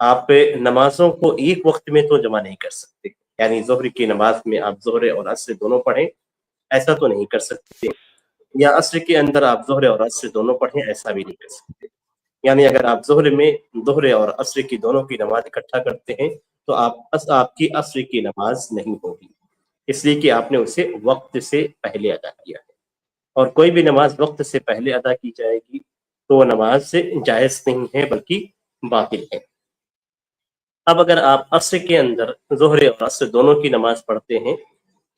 آپ نمازوں کو ایک وقت میں تو جمع نہیں کر سکتے، یعنی ظہر کی نماز میں آپ ظہر اور عصر دونوں پڑھیں، ایسا تو نہیں کر سکتے، یا عصر کے اندر آپ ظہر اور عصر دونوں پڑھیں، ایسا بھی نہیں کر سکتے۔ یعنی اگر آپ ظہر میں ظہر اور عصر کی دونوں کی نماز اکٹھا کرتے ہیں تو آپ کی عصر کی نماز نہیں ہوگی، اس لیے کہ آپ نے اسے وقت سے پہلے ادا کیا ہے، اور کوئی بھی نماز وقت سے پہلے ادا کی جائے گی تو وہ نماز سے جائز نہیں ہے بلکہ باطل ہے۔ اب اگر آپ عصر کے اندر ظہر اور عصر دونوں کی نماز پڑھتے ہیں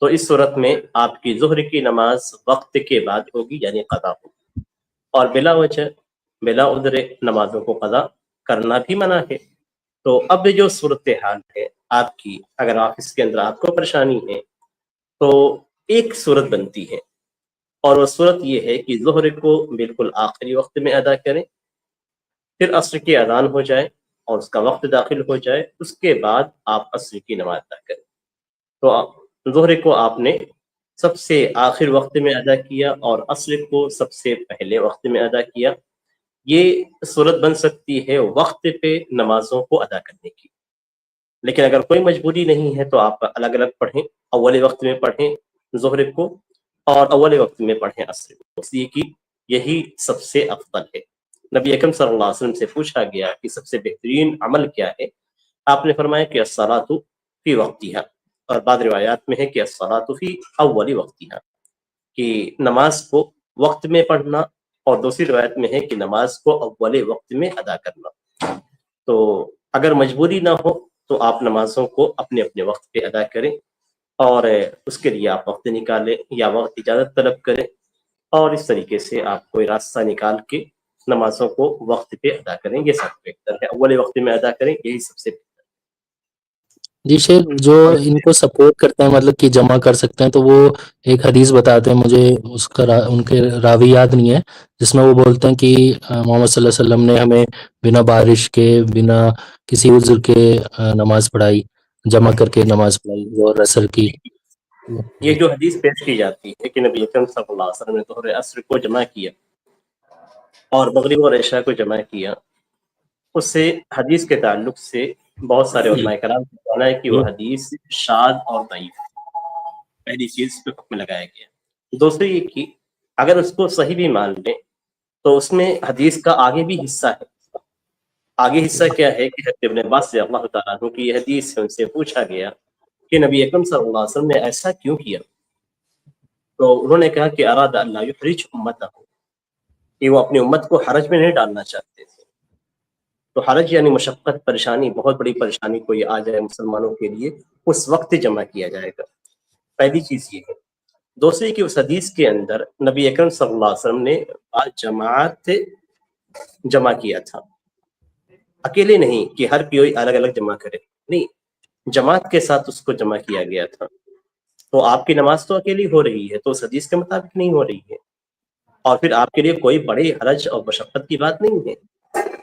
تو اس صورت میں آپ کی ظہر کی نماز وقت کے بعد ہوگی، یعنی قضا ہوگی، اور بلا وجہ بلا عذر نمازوں کو قضا کرنا بھی منع ہے۔ تو اب جو صورتحال ہے آپ کی، اگر آفس کے اندر آپ کو پریشانی ہے تو ایک صورت بنتی ہے، اور وہ صورت یہ ہے کہ ظہر کو بالکل آخری وقت میں ادا کریں، پھر عصر کی اذان ہو جائے اور اس کا وقت داخل ہو جائے، اس کے بعد آپ عصر کی نماز ادا کریں۔ تو ظہر کو آپ نے سب سے آخر وقت میں ادا کیا اور عصر کو سب سے پہلے وقت میں ادا کیا، یہ صورت بن سکتی ہے وقت پہ نمازوں کو ادا کرنے کی۔ لیکن اگر کوئی مجبوری نہیں ہے تو آپ الگ الگ پڑھیں، اول وقت میں پڑھیں ظہر کو اور اول وقت میں پڑھیں عصر کو، اس لیے کہ یہی سب سے افضل ہے۔ نبی اکرم صلی اللہ علیہ وسلم سے پوچھا گیا کہ سب سے بہترین عمل کیا ہے، آپ نے فرمایا کہ الصلاۃ فی وقتہا، اور بعض روایات میں ہے کہ الصلاۃ فی اول وقتہا، کہ نماز کو وقت میں پڑھنا، اور دوسری روایت میں ہے کہ نماز کو اول وقت میں ادا کرنا۔ تو اگر مجبوری نہ ہو تو آپ نمازوں کو اپنے اپنے وقت پہ ادا کریں، اور اس کے لیے آپ وقت نکالیں یا وقت اجازت طلب کریں، اور اس طریقے سے آپ کوئی راستہ نکال کے نمازوں کو وقت پہ ادا کریں، یہ سب بہتر ہے۔ اول وقت میں ادا کریں، یہی سب سے بہتر جی شیخ، جو ان کو سپورٹ کرتے ہیں مطلب کہ جمع کر سکتے ہیں، تو وہ ایک حدیث بتاتے ہیں، مجھے اس کا ان کے راوی یاد نہیں ہے، جس میں وہ بولتے ہیں کہ محمد صلی اللہ علیہ وسلم نے ہمیں بنا بارش کے، بنا کسی عذر کے نماز پڑھائی، جمع کر کے نماز پڑھائی اور عصر کی۔ یہ جو حدیث پیش کی جاتی ہے کہ نبی اکرم صلی اللہ علیہ وسلم نے ظہر عصر کو جمع کیا اور مغرب اور عشاء کو جمع کیا، اس سے حدیث کے تعلق سے بہت سارے علماء کرام کا کہنا ہے کہ وہ حدیث شاذ اور ضعیف ہے۔ پہلی چیز پہ حکم لگایا گیا۔ دوسری یہ کہ اگر اس کو صحیح بھی مان لیں تو اس میں حدیث کا آگے بھی حصہ ہے۔ آگے حصہ کیا ہے کہ حضرت ابن عباس سے اللہ تعالیٰ عنہ کی یہ حدیث ہے، ان سے پوچھا گیا کہ نبی اکرم صلی اللہ علیہ وسلم نے ایسا کیوں کیا، تو انہوں نے کہا کہ اراد اللہ یحرج امتہ، کہ وہ اپنی امت کو حرج میں نہیں ڈالنا چاہتے تھے۔ تو حرج یعنی مشقت، پریشانی، بہت بڑی پریشانی کوئی آ جائے مسلمانوں کے لیے، اس وقت جمع کیا جائے گا۔ پہلی چیز یہ ہے۔ دوسری کہ اس حدیث کے اندر نبی اکرم صلی اللہ علیہ وسلم نے جماعت جمع کیا تھا، اکیلے نہیں کہ ہر کوئی الگ الگ جمع کرے، نہیں، جماعت کے ساتھ اس کو جمع کیا گیا تھا۔ تو آپ کی نماز تو اکیلی ہو رہی ہے تو اس حدیث کے مطابق نہیں ہو رہی ہے، اور پھر آپ کے لیے کوئی بڑے حرج اور مشقت کی بات نہیں ہے۔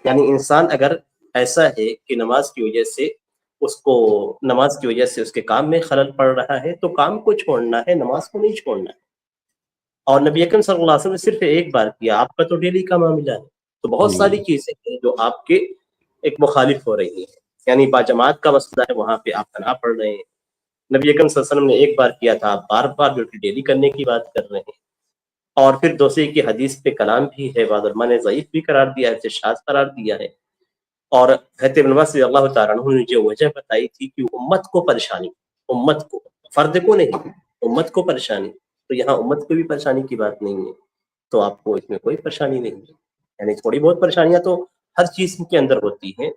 یعنی انسان اگر ایسا ہے کہ نماز کی وجہ سے اس کے کام میں خلل پڑ رہا ہے تو کام کو چھوڑنا ہے، نماز کو نہیں چھوڑنا ہے۔ اور نبی اکرم صلی اللہ علیہ وسلم نے صرف ایک بار کیا، آپ کا تو ڈیلی کا معاملہ ہے، تو بہت ساری چیزیں ہیں جو آپ کے ایک مخالف ہو رہی ہیں۔ یعنی باجماعت کا مسئلہ ہے، وہاں پہ آپ تنہا پڑھ رہے ہیں۔ نبی اکرم صلی اللہ علیہ وسلم نے ایک بار کیا تھا، آپ بار بار جو کہ ڈیلی کرنے کی بات کر رہے ہیں۔ اور پھر دوسری کی حدیث پہ کلام بھی ہے، بعض علماء نے ضعیف بھی قرار دیا ہے، شاذ قرار دیا ہے۔ اور حضرت ابن عباس رضی اللہ تعالیٰ عنہ نے جو وجہ بتائی تھی کہ امت کو پریشانی، امت کو، فرد کو نہیں، امت کو پریشانی، تو یہاں امت کو بھی پریشانی کی بات نہیں ہے، تو آپ کو اس میں کوئی پریشانی نہیں ہے۔ یعنی تھوڑی بہت پریشانیاں تو ہر چیز کے اندر ہوتی ہیں،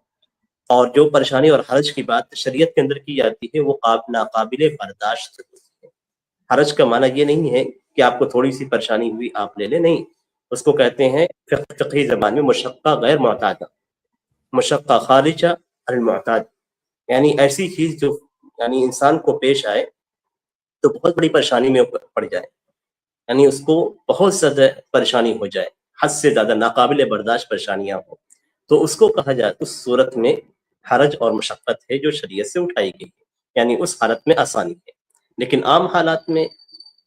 اور جو پریشانی اور حرج کی بات شریعت کے اندر کی جاتی ہے وہ ناقابل برداشت ہوتی ہے۔ حرج کا معنی یہ نہیں ہے کہ آپ کو تھوڑی سی پریشانی ہوئی آپ لے لیں، نہیں، اس کو کہتے ہیں فقہی زبان میں مشقہ غیر معتادہ، مشقہ خارجہ المعتاد، یعنی ایسی چیز جو یعنی انسان کو پیش آئے تو بہت بڑی پریشانی میں پڑ جائے، یعنی اس کو بہت زیادہ پریشانی ہو جائے، حد سے زیادہ ناقابل برداشت پریشانیاں ہوں، تو اس کو کہا جائے اس صورت میں حرج اور مشقت ہے جو شریعت سے اٹھائی گئی ہے، یعنی اس حالت میں آسانی ہے۔ لیکن عام حالات میں،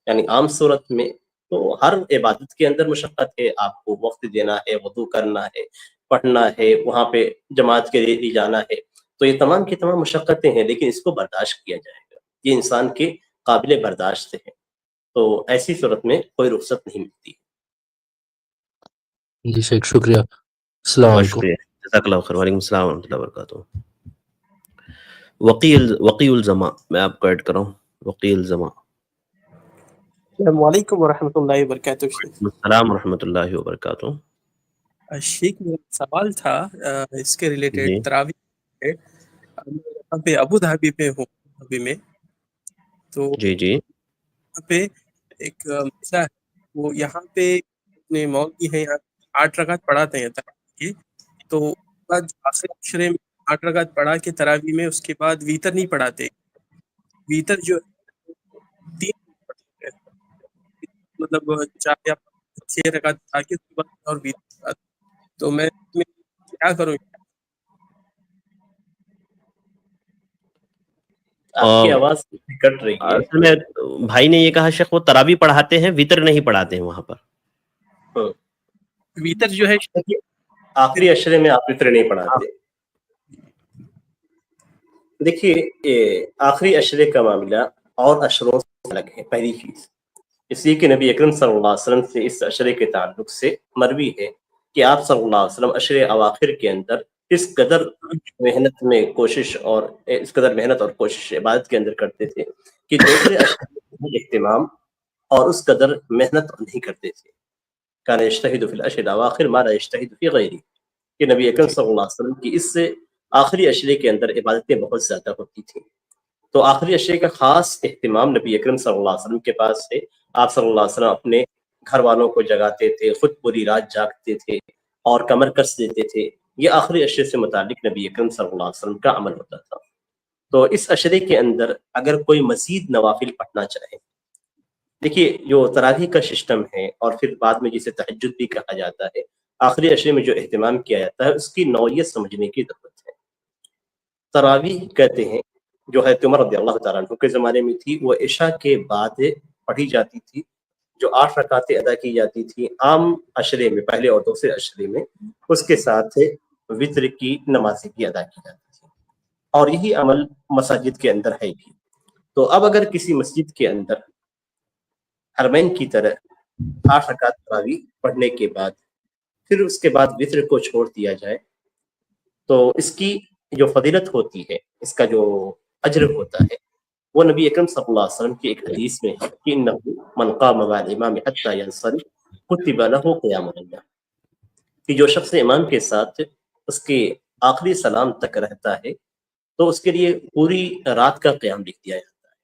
یعنی عام صورت میں تو ہر عبادت کے اندر مشقت ہے، آپ کو وقت دینا ہے، وضو کرنا ہے، پڑھنا ہے، وہاں پہ جماعت کے لیے جانا ہے، تو یہ تمام کی تمام مشقتیں ہیں، لیکن اس کو برداشت کیا جائے گا، یہ انسان کے قابل برداشت ہے، تو ایسی صورت میں کوئی رخصت نہیں ملتی۔ جی شیخ شکریہ، السلام بہت علیکم۔ شکریہ، جزاک اللہ خیر، وعلیکم السلام ورحمۃ اللہ وبرکاتہ۔ وقی الزما، میں آپ کو ایڈ کر رہا ہوں، وقی الزما۔ السلام علیکم ورحمۃ اللہ وبرکاتہ۔ السلام ورحمۃ اللہ وبرکاتہ۔ شیخ میرا سوال تھا اس کے ریلیٹڈ جی تراویح ہے۔ میں یہاں پہ ابو دھابی پہ ہوں ابھی میں، تو جی جی یہاں پہ ایک مسئلہ ہے، وہ یہاں پہ اپنے مولوی ہیں، یہاں 8 رکعت پڑھاتے ہیں تراویح کی، تو بعد آخر عشرے میں 8 رکعت پڑھا کے تراویح میں اس کے بعد ویتر نہیں پڑھاتے، ویتر جو ہے 3 پڑھتے ہیں، مطلب 4 یا 6 رکعت پڑھا کے اس کے بعد اور ویتر پڑھاتے ہیں۔ تو میں کیا کروں؟ آپ کی آواز کٹ رہی ہے۔ اصل میں بھائی نے یہ کہا شیخ وہ تراویح پڑھاتے ہیں، وطر نہیں پڑھاتے ہیں وہاں پر۔ ویتر جو ہے آخری عشرے میں آپ وطر نہیں پڑھاتے۔ دیکھیے آخری عشرے کا معاملہ اور عشروں سے الگ ہے، پہلی چیز اس لیے کہ نبی اکرم صلی اللہ علیہ وسلم سے اس عشرے کے تعلق سے مروی ہے کہ آپ صلی اللہ علیہ وسلم عشرے اواخر کے اندر اس قدر محنت میں کوشش اور اس قدر محنت اور کوشش عبادت کے اندر کرتے تھے کہ دوسرے عشرے میں اہتمام اور اس قدر محنت نہیں کرتے تھے۔ کان یجتہد فی العشر الاواخر ما لا یجتہد فی غیرہ، کہ نبی اکرم صلی اللہ علیہ وسلم کی اس سے آخری عشرے کے اندر عبادتیں بہت زیادہ ہوتی تھیں، تو آخری عشرے کا خاص اہتمام نبی اکرم صلی اللہ علیہ وسلم کے پاس ہے۔ آپ صلی اللہ علیہ وسلم اپنے گھر والوں کو جگاتے تھے، خود پوری رات جاگتے تھے اور کمر کس دیتے تھے، یہ آخری عشرے سے متعلق نبی اکرم صلی اللہ علیہ وسلم کا عمل ہوتا تھا۔ تو اس عشرے کے اندر اگر کوئی مزید نوافل پڑھنا چاہے، دیکھیے جو تراویح کا سسٹم ہے اور پھر بعد میں جسے تہجد بھی کہا جاتا ہے، آخری عشرے میں جو اہتمام کیا جاتا ہے اس کی نوعیت سمجھنے کی ضرورت ہے۔ تراویح کہتے ہیں جو حضرت عمر رضی اللہ تعالیٰ عنہ کے زمانے میں تھی، وہ عشاء کے بعد پڑھی جاتی تھی، جو 8 رکعتیں ادا کی جاتی تھی عام عشرے میں، پہلے اور دوسرے عشرے میں، اس کے ساتھ وطر کی نمازیں بھی ادا کی جاتی تھی، اور یہی عمل مساجد کے اندر ہے بھی۔ تو اب اگر کسی مسجد کے اندر حرمین کی طرح 8 رکعت تراویح پڑھنے کے بعد پھر اس کے بعد وطر کو چھوڑ دیا جائے، تو اس کی جو فضیلت ہوتی ہے، اس کا جو اجر ہوتا ہے، وہ نبی اکرم صلی اللہ علیہ وسلم کی ایک حدیث میں ہے کہ انہ من قام مع الامام حتی ینصرف کتب لہ قیام اللہ، کہ جو شخص امام کے ساتھ اس کے آخری سلام تک رہتا ہے تو اس کے لیے پوری رات کا قیام لکھ دیا جاتا ہے۔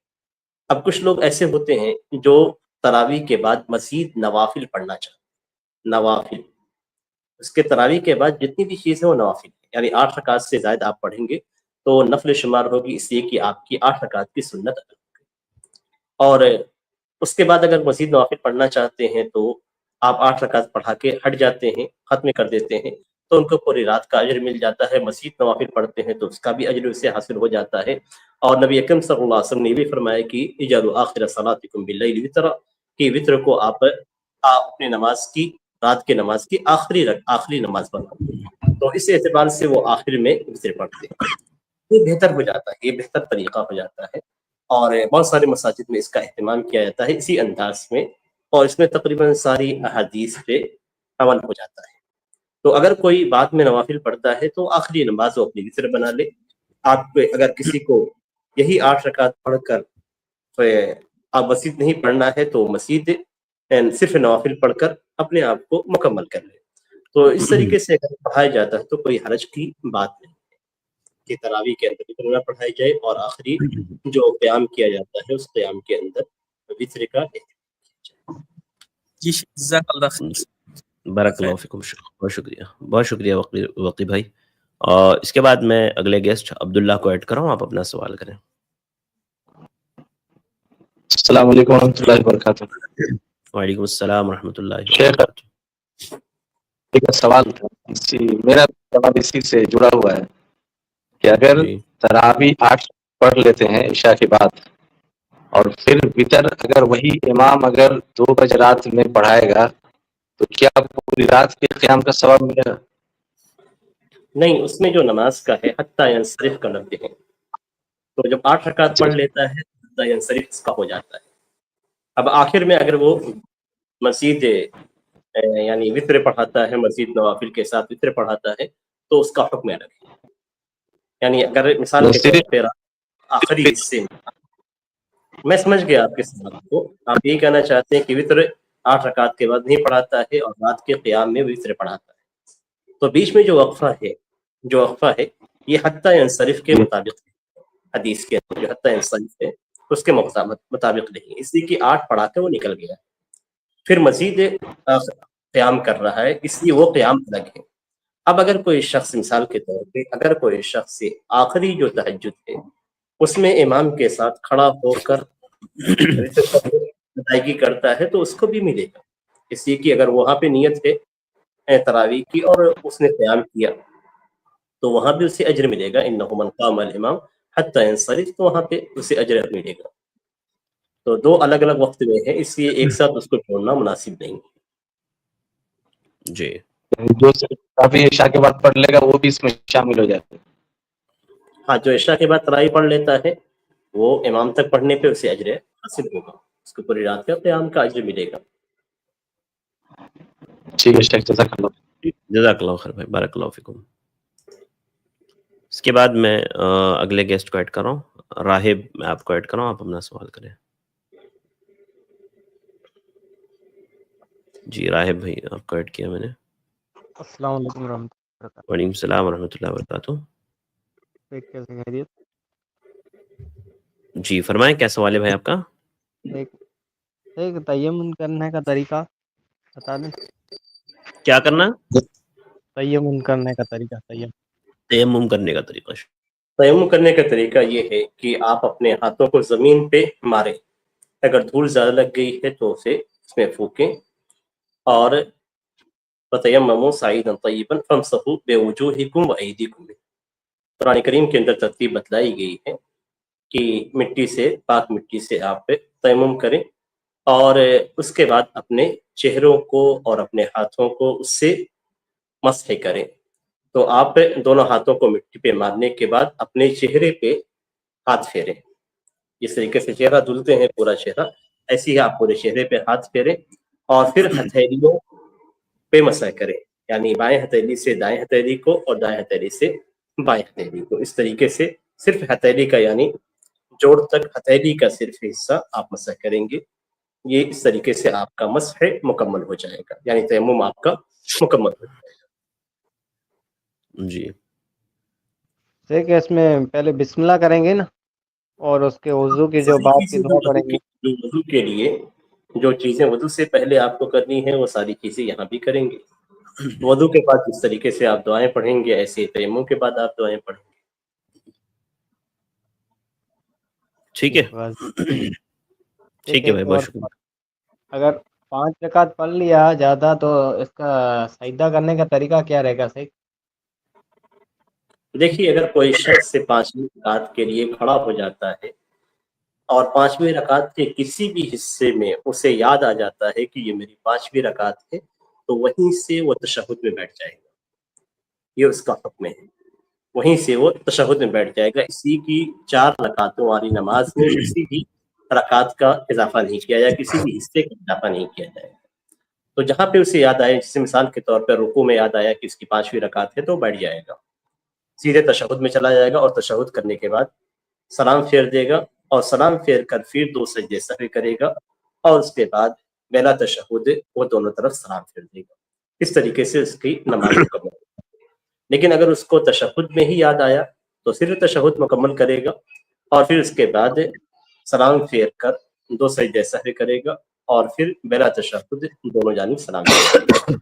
اب کچھ لوگ ایسے ہوتے ہیں جو تراویح کے بعد مزید نوافل پڑھنا چاہتے ہیں، نوافل، اس کے تراویح کے بعد جتنی بھی چیزیں وہ نوافل، یعنی 8 رکعت سے زائد آپ پڑھیں گے تو نفل شمار ہوگی، اس لیے کہ آپ کی 8 رکعت کی سنت ادا ہوگی، اور اس کے بعد اگر مزید نوافل پڑھنا چاہتے ہیں تو آپ 8 رکعت پڑھا کے ہٹ جاتے ہیں، ختم کر دیتے ہیں، تو ان کو پوری رات کا اجر مل جاتا ہے۔ مزید نوافل پڑھتے ہیں تو اس کا بھی اجر اسے حاصل ہو جاتا ہے، اور نبی اکرم صلی اللہ علیہ وسلم نے بھی فرمایا کہ اجعلوا آخر صلاتکم باللیل وطرا، کہ وطر کو آپ اپنے نماز کی، رات کے نماز کی آخری نماز بناؤ، تو اس اعتبار سے وہ آخر میں وطر پڑھتے ہیں، یہ بہتر ہو جاتا ہے، یہ بہتر طریقہ ہو جاتا ہے، اور بہت سارے مساجد میں اس کا اہتمام کیا جاتا ہے اسی انداز میں، اور اس میں تقریباً ساری احادیث پہ عمل ہو جاتا ہے۔ تو اگر کوئی بعد میں نوافل پڑھتا ہے تو آخری نماز وہ اپنی وطر بنا لے۔ آپ اگر کسی کو یہی 8 رکعت پڑھ کر آپ مزید نہیں پڑھنا ہے تو مزید صرف نوافل پڑھ کر اپنے آپ کو مکمل کر لے، تو اس طریقے سے اگر پڑھایا جاتا ہے تو کوئی حرج کی بات نہیں ہے کہ تراویح کے اندر وطر نہ پڑھائی جائے اور آخری جو قیام کیا جاتا ہے اس قیام کے اندر وطر کا جی جزاک اللہ خیر۔ بارک اللہ فیکم، بہت شکریہ، بہت شکریہ وقی بھائی۔ اور اس کے بعد میں اگلے گیسٹ عبداللہ کو ایڈ کر رہا ہوں، آپ اپنا سوال کریں۔ السلام علیکم ورحمۃ اللہ وبرکاتہ۔ وعلیکم السلام ورحمۃ اللہ شیخ وبرکاتہ۔ ایک سوال تھا، میرا سوال اسی سے جڑا ہوا ہے کہ اگر جی تراویح 8 پڑھ لیتے ہیں عشاء کے بعد، اور پھر وطر اگر وہی امام اگر 2 بجے رات میں پڑھائے گا تو کیا پوری رات کے قیام کا ثواب ملے گا؟ نہیں، اس میں جو نماز کا ہے حتی ینصرف کا لفظ ہے، تو جب 8 رکعت پڑھ لیتا ہے حتی ینصرف اس کا ہو جاتا ہے۔ اب آخر میں اگر وہ مزید یعنی وطر پڑھاتا ہے، مزید نوافل کے ساتھ وطر پڑھاتا ہے تو اس کا حکم الگ ہے۔ یعنی اگر مثال کے طور پہ آخری حصے میں سمجھ گیا آپ کے سوال کو، آپ یہ کہنا چاہتے ہیں کہ وطر 8 رکعت کے بعد نہیں پڑھاتا ہے اور رات کے قیام میں وطر پڑھاتا ہے، تو بیچ میں جو وقفہ ہے یہ حتی ینصرف کے مطابق ہے، حدیث کے جو حتی ینصرف ہے اس کے مطابق نہیں، اس لیے کہ 8 پڑھا کے وہ نکل گیا، پھر مزید قیام کر رہا ہے، اس لیے وہ قیام الگ ہے۔ اب اگر کوئی شخص مثال کے طور پہ اگر کوئی شخص آخری جو تہجد ہے اس میں امام کے ساتھ کھڑا ہو کر ادائیگی کرتا ہے تو اس کو بھی ملے گا، اس لیے کہ اگر وہاں پہ نیت ہے تراویح کی اور اس نے قیام کیا تو وہاں بھی اسے اجر ملے گا، انہ من قام الامام حتی ینصرف، تو وہاں پہ اسے اجر ملے گا۔ تو دو الگ الگ وقت میں ہے، اس لیے ایک ساتھ اس کو چھوڑنا مناسب نہیں۔ جی جو کافی عشاء کے بعد پڑھ لے گا وہ بھی اس میں شامل ہو جاتے ہیں۔ ہاں، جو عشاء کے بعد تراویح پڑھ لیتا ہے وہ امام تک پڑھنے پہ اسے اجر حاصل ہوگا، اس کو پوری رات کا قیام کا اجر ملے گا۔ ٹھیک ہے شیخ، جزاک اللہ۔ جزاک اللہ خیر بھائی، بارک اللہ فیکم۔ اس کے بعد میں اگلے گیسٹ کو ایڈ کر رہا ہوں، راہب میں آپ کو ایڈ کر رہا ہوں، آپ اپنا سوال کریں۔ جی راہب بھائی آپ کو ایڈ کیا میں نے۔ السلام علیکم ورحمۃ اللہ وبرکاتہ۔ وعلیکم السلام ورحمۃ اللہ وبرکاتہ۔ کیسے خیریت؟ جی فرمائیں، کیا سوال ہے بھائی آپ کا؟ ایک تیمم کرنے کا طریقہ بتا دیں۔ کیا کرنا؟ تیمم کرنے کا طریقہ۔ تیمم کرنے کا طریقہ۔ تیمم کرنے کا طریقہ یہ ہے کہ آپ اپنے ہاتھوں کو زمین پہ ماریں، اگر دھول زیادہ لگ گئی ہے تو اسے اس میں پھونکیں، اور فَتَيَمَّمُوا صَعِيدًا طَيِّبًا فَامْسَحُوا بِوُجُوهِكُمْ وَأَيْدِيكُمْ۔ قرآن کریم کے اندر ترتیب بتلائی گئی ہے کہ مٹی سے، پاک مٹی سے آپ تیمم کریں اور اس کے بعد اپنے چہروں کو اور اپنے ہاتھوں کو اس سے مسح کریں۔ تو آپ دونوں ہاتھوں کو مٹی پہ مارنے کے بعد اپنے چہرے پہ ہاتھ پھیریں، جس طریقے سے چہرہ دھلتے ہیں پورا چہرہ، ایسے ہی آپ پورے چہرے پہ ہاتھ پھیریں اور پھر ہتھیلیوں پہ مسح کریں، یعنی بائیں ہتھیلی سے دائیں ہتھیلی کو اور دائیں ہتھیلی سے بائیں ہتھیلی کو، اس طریقے سے صرف ہتھیلی کا یعنی جوڑ تک ہتھیلی کا صرف حصہ آپ مسح کریں گے۔ یہ اس طریقے سے آپ کا مسح مکمل ہو جائے گا، یعنی تیمم آپ کا مکمل ہو جائے گا۔ جی ٹھیک ہے، اس میں پہلے بسم اللہ کریں گے نا، اور اس کے وضو کی جو بات کی دعا پڑھیں گے۔ وضو کے لیے جو چیزیں وضو سے پہلے آپ کو کرنی ہیں وہ ساری چیزیں یہاں بھی کریں گے۔ وضو کے بعد جس طریقے سے آپ دعائیں پڑھیں گے ایسے تیمم کے بعد آپ دعائیں پڑھیں گے۔ ٹھیک ہے، ٹھیک ہے بھائی، بہت شکریہ۔ اگر 5 رکعت پڑھ لیا زیادہ تو اس کا سجدہ کرنے کا طریقہ کیا رہے گا؟ صحیح، دیکھیے اگر کوئی شخص سے 5ویں رکعت کے لیے کھڑا ہو جاتا ہے اور 5ویں رکعت کے کسی بھی حصے میں اسے یاد آ جاتا ہے کہ یہ میری 5ویں رکعت ہے، تو وہیں سے وہ تشہد میں بیٹھ جائے گا، یہ اس کا حکم ہے، وہیں سے وہ تشہد میں بیٹھ جائے گا۔ اسی کی 4 رکعتوں والی نماز میں کسی بھی رکعت کا اضافہ نہیں کیا جائے، کسی بھی حصے کا اضافہ نہیں کیا جائے گا۔ تو جہاں پہ اسے یاد آئے، جیسے مثال کے طور پر رکوع میں یاد آیا کہ اس کی 5ویں رکعت ہے تو بیٹھ جائے گا، سیدھے تشہد میں چلا جائے گا اور تشہد کرنے کے بعد سلام پھیر دے گا، اور سلام پھیر کر پھر 2 سجدے سہوی کرے گا، اور اس کے بعد بلا تشہد وہ دونوں طرف سلام پھیر دے گا۔ اس طریقے سے اس کی نماز مکمل ہے۔ لیکن اگر اس کو تشہد میں ہی یاد آیا تو صرف تشہد مکمل کرے گا، اور پھر اس کے بعد سلام پھیر کر 2 سجدے سہوی کرے گا، اور پھر بلا تشہد دونوں جانب سلام پھیر دے گا۔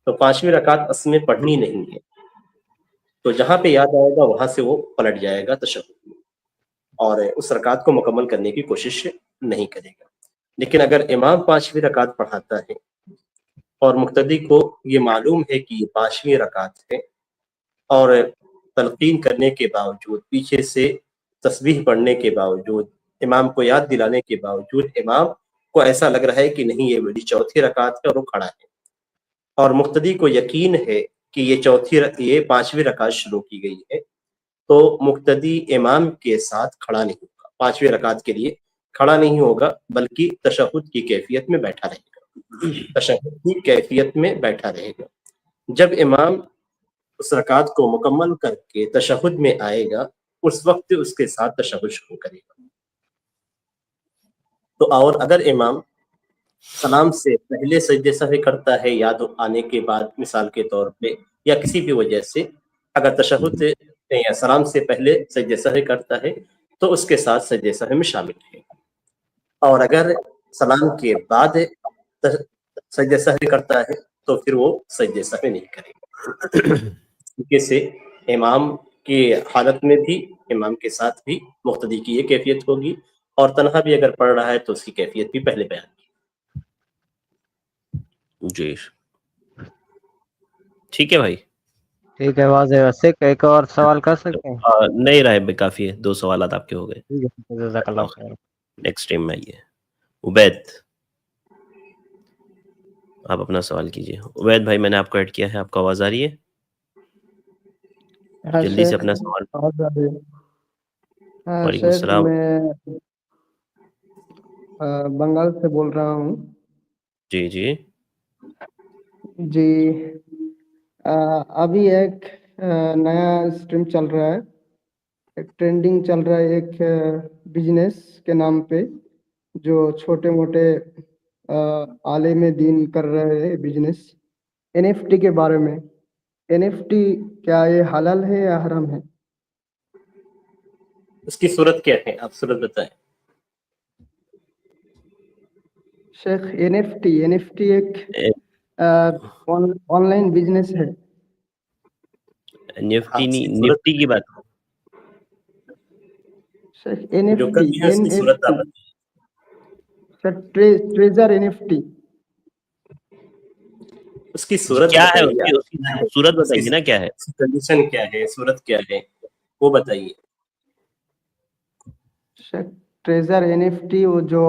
تو 5ویں رکعت اصل میں پڑھنی نہیں ہے، تو جہاں پہ یاد آئے گا وہاں سے وہ پلٹ جائے گا تشہد میں، اور اس رکعت کو مکمل کرنے کی کوشش نہیں کرے گا۔ لیکن اگر امام 5ویں رکعت پڑھاتا ہے اور مقتدی کو یہ معلوم ہے کہ یہ 5ویں رکعت ہے، اور تلقین کرنے کے باوجود، پیچھے سے تسبیح پڑھنے کے باوجود، امام کو یاد دلانے کے باوجود امام کو ایسا لگ رہا ہے کہ نہیں یہ میری 4تھی رکعت ہے اور وہ کھڑا ہے، اور مقتدی کو یقین ہے کہ یہ 5ویں رکعت شروع کی گئی ہے تو مقتدی امام کے ساتھ کھڑا نہیں ہوگا، 5ویں رکعت کے لیے کھڑا نہیں ہوگا بلکہ تشہد کی کیفیت میں بیٹھا رہے گا، تشہد کی کیفیت میں بیٹھا رہے گا۔ جب امام اس رکعت کو مکمل کر کے تشہد میں آئے گا اس وقت اس کے ساتھ تشہد شروع کرے گا۔ تو اور اگر امام سلام سے پہلے سجدہ سہو کرتا ہے یاد آنے کے بعد مثال کے طور پہ یا کسی بھی وجہ سے اگر تشہد یا سلام سے پہلے سجدہ سہو کرتا ہے تو اس کے ساتھ سجدہ سہو میں شامل رہے گا، اور اگر سلام کے بعد سجدہ سہو کرتا ہے تو پھر وہ سجدہ سہو نہیں کرے گا۔ کیونکہ سے امام کی حالت میں بھی امام کے ساتھ بھی مقتدی کی یہ کیفیت ہوگی، اور تنہا بھی اگر پڑھ رہا ہے تو اس کی کیفیت بھی پہلے بیان کی۔ جی ٹھیک ہے بھائی، ٹھیک ہے، واضح ویسے ایک اور سوال کر سکتے ہیں؟ نہیں رہے بے کافی ہے، 2 سوالات آپ کے ہو گئے۔ ٹھیک ہے، جزاک اللہ خیر۔ نیکسٹ ٹائم میں آئیے۔ عبید آپ اپنا سوال کیجیے۔ عبید بھائی میں نے آپ کو ایڈ کیا ہے، آپ کو آواز آ رہی ہے؟ جلدی سے اپنا سوال۔ وعلیکم شیخ السلام۔ میں بنگال سے بول رہا ہوں۔ جی جی جی ابھی ایک نیا اسٹریم چل رہا ہے، ایک ٹرینڈنگ چل رہا ہے ایک بزنس کے نام پہ جو چھوٹے موٹے عالم دین کر رہے ہیں بزنس NFT کے بارے میں۔ NFT کیا یہ حلال ہے یا حرام ہے؟ اس کی صورت کیا ہے، آپ صورت بتائیں۔ شیخ NFT ایک آن لائن بزنس ہے۔ نفٹی کی بات شیخ جو کر NFT بھی ہے اس کی صورت آپ بتائیں۔ سر ٹریزر NFT اس کی صورت کیا ہے، بتائیے، اس کی صورت بتائیے نا کیا ہے، کنڈیشن کیا ہے، صورت کیا ہے وہ بتائیے۔ ٹریزر NFT وہ جو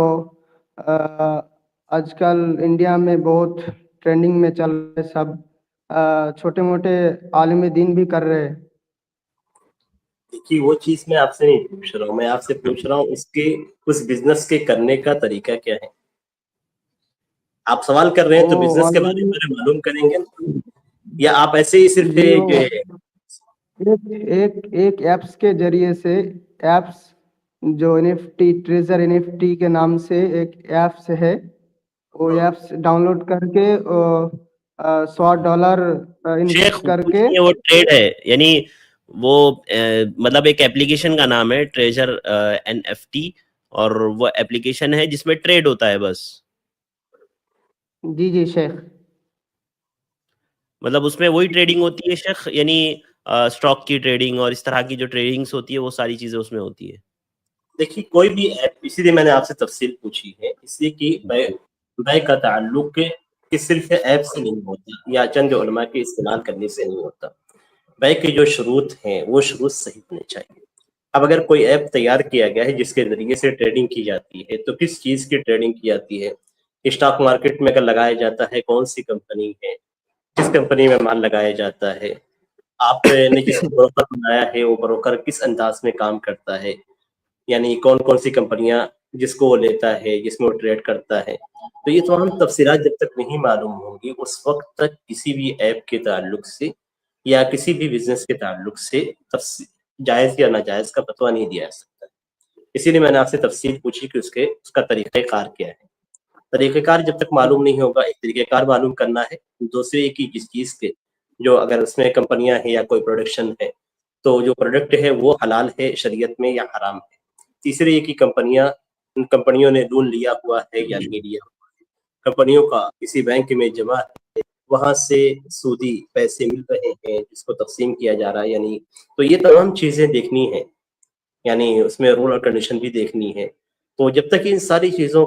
آج کل انڈیا میں بہت ٹرینڈنگ میں چل رہے، سب چھوٹے موٹے عالم دین بھی کر رہے ہیں۔ دیکھیے وہ چیز میں آپ سے نہیں پوچھ رہا ہوں، میں آپ سے پوچھ رہا ہوں اس بزنس کے کرنے کا طریقہ کیا ہے۔ آپ سوال کر رہے ہیں تو بزنس کے بارے میں معلوم کریں گے یا آپ ایسے ہی صرف ایک ایپس کے ذریعے سے، ایپس جو NFT ٹریزر NFT کے نام سے ایک ایپس ہے، وہ ایپس ڈاؤن لوڈ کر کے $100 انویسٹ کر کے وہ ٹریڈ ہے، یعنی وہ مطلب ایک ایپلیکیشن کا نام ہے ٹریجر NFT، اور وہ ایپلیکیشن ہے جس میں ٹریڈ ہوتا ہے بس۔ جی شیخ، مطلب اس میں وہی ٹریڈنگ ہوتی ہے شیخ، یعنی اسٹاک کی ٹریڈنگ اور اس طرح کی جو ٹریڈنگز ہوتی ہے وہ ساری چیزیں اس میں ہوتی ہے۔ دیکھیے کوئی بھی ایپ، اسی لیے میں نے آپ سے تفصیل پوچھی ہے، اس لیے کہ بے کا تعلق کہ صرف ایپ سے نہیں ہوتا یا چند علماء کے استعمال کرنے سے نہیں ہوتا، بے کے جو شروط ہیں وہ شروط صحیح ہونے چاہیے۔ اب اگر کوئی ایپ تیار کیا گیا ہے جس کے ذریعے سے ٹریڈنگ کی جاتی ہے تو کس چیز کی ٹریڈنگ کی جاتی ہے، اسٹاک مارکیٹ میں اگر لگایا جاتا ہے کون سی کمپنی ہے، کس کمپنی میں مال لگایا جاتا ہے، آپ نے جس بروکر بنایا ہے وہ بروکر کس انداز میں کام کرتا ہے، یعنی کون کون سی کمپنیاں جس کو وہ لیتا ہے، جس میں وہ ٹریڈ کرتا ہے۔ تو یہ تمام تفصیلات جب تک نہیں معلوم ہوں گی اس وقت تک کسی بھی ایپ کے تعلق سے یا کسی بھی بزنس کے تعلق سے جائز یا ناجائز کا فتویٰ نہیں دیا جا سکتا۔ اسی لیے میں نے آپ سے تفصیل پوچھی کہ اس کا طریقہ کار کیا ہے۔ طریقہ کار جب تک معلوم نہیں ہوگا، ایک طریقہ کار معلوم کرنا ہے، دوسرے کی جس چیز کے جو اگر اس میں کمپنیاں ہیں یا کوئی پروڈکشن ہے تو جو پروڈکٹ ہے وہ حلال ہے شریعت میں یا حرام ہے۔ تیسرے یہ کہ کمپنیوں نے لون لیا ہوا ہے یا نہیں لیا ہوا ہے، کمپنیوں کا کسی بینک میں جمع ہے، وہاں سے سودی پیسے مل رہے ہیں جس کو تقسیم کیا جا رہا ہے یعنی، تو یہ تمام چیزیں دیکھنی ہیں، یعنی اس میں رول اور کنڈیشن بھی دیکھنی ہے۔ تو جب تک ان ساری چیزوں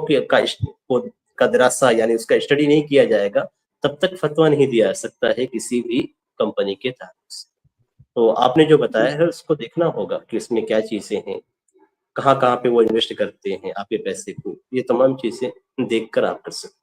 کا دراسہ یعنی اس کا اسٹڈی نہیں کیا جائے گا تب تک فتویٰ نہیں دیا جا سکتا ہے کسی بھی کمپنی کے تعلق سے۔ تو آپ نے جو بتایا ہے اس کو دیکھنا ہوگا کہ اس میں کیا چیزیں ہیں، کہاں کہاں پہ وہ انویسٹ کرتے ہیں آپ کے پیسے کو، یہ تمام چیزیں دیکھ کر آپ کر سکتے ہیں۔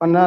15